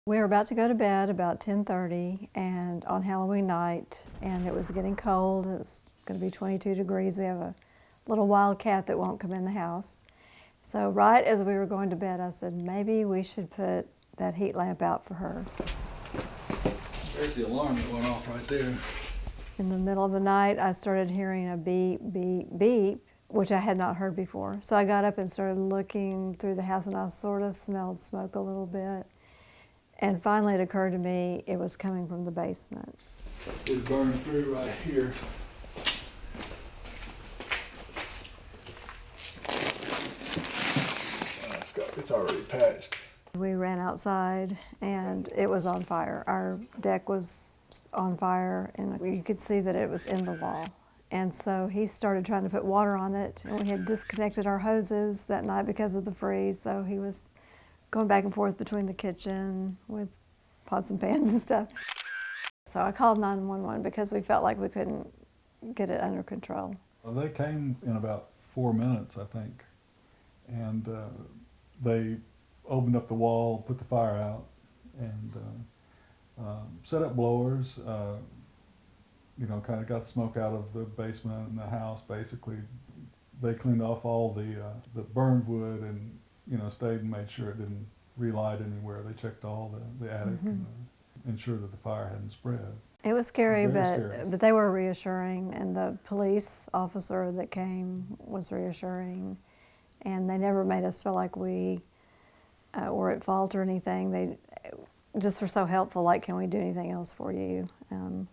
We were about to go to bed about 10:30 and on Halloween night, and it was getting cold. It was going to be 22 degrees. We have a little wild cat that won't come in the house. So right as we were going to bed, I said, maybe we should put that heat lamp out for her. There's the alarm that went off right there. In the middle of the night, I started hearing a beep, beep, beep, which I had not heard before. So I got up and started looking through the house, and I sort of smelled smoke a little bit. And finally it occurred to me it was coming from the basement. It burned through right here. It's already patched. We ran outside and it was on fire. Our deck was on fire and you could see that it was in the wall. And so he started trying to put water on it, and we had disconnected our hoses that night because of the freeze, so he was going back and forth between the kitchen with pots and pans and stuff. So I called 911 because we felt like we couldn't get it under control. Well, they came in about 4 minutes, I think, and they opened up the wall, put the fire out, and set up blowers, you know, kind of got the smoke out of the basement and the house. Basically, they cleaned off all the burned wood and, you know, stayed and made sure it didn't relight anywhere. They checked all the attic and ensured that the fire hadn't spread. It was scary, Very but they were reassuring, and the police officer that came was reassuring, and they never made us feel like we were at fault or anything. They just were so helpful, like, can we do anything else for you? And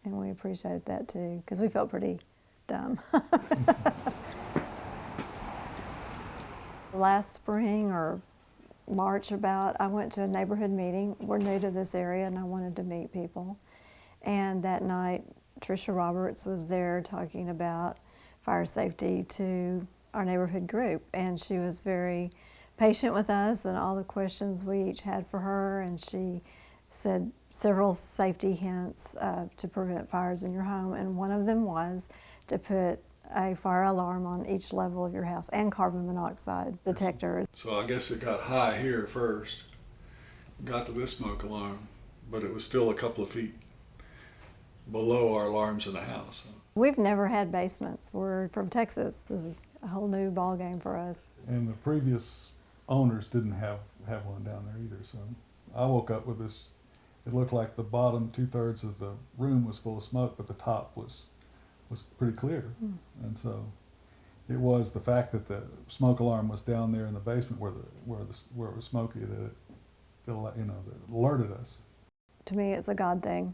we appreciated that too, because we felt pretty dumb. Last spring or March about, I went to a neighborhood meeting. We're new to this area and I wanted to meet people. And that night, Tricia Roberts was there talking about fire safety to our neighborhood group. And she was very patient with us and all the questions we each had for her. And she said several safety hints to prevent fires in your home. And one of them was to put a fire alarm on each level of your house and carbon monoxide detectors. So I guess it got high here first, got to this smoke alarm, but it was still a couple of feet below our alarms in the house. We've never had basements. We're from Texas. This is a whole new ball game for us. And the previous owners didn't have one down there either. So I woke up with this. It looked like the bottom 2/3 of the room was full of smoke, but the top was pretty clear. And so it was the fact that the smoke alarm was down there in the basement where it was smoky that it, you know, that alerted us. To me, it's a God thing.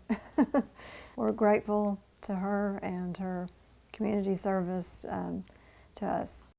We're grateful to her and her community service to us.